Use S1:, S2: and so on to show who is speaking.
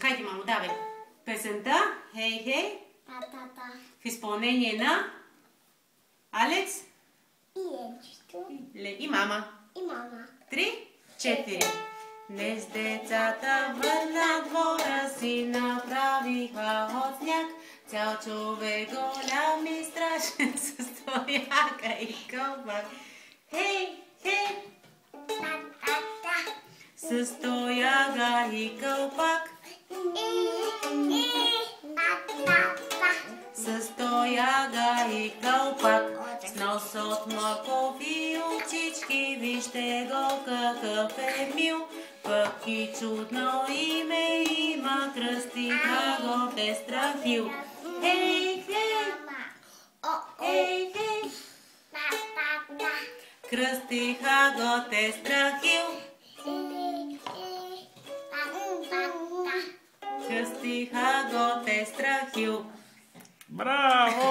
S1: Хайде, мамо, давай. Песента Хей, хей. В изпълнение на Алекс и мама. 3, 4. Днес децата вън на двора си направиха от сняг. Цял човек голям и страшен с стояка и кълбак. Хей, хей. С тояга и кълпак. С тояга и кълпак. С нос от морков и очички. Вижте го какъв е мил. Пък и чудно име има. Кръстиха го те страхил. Хей, хей. Хей, хей. Кръстиха го те страхил. Кръстиха го те страхил.
S2: Браво!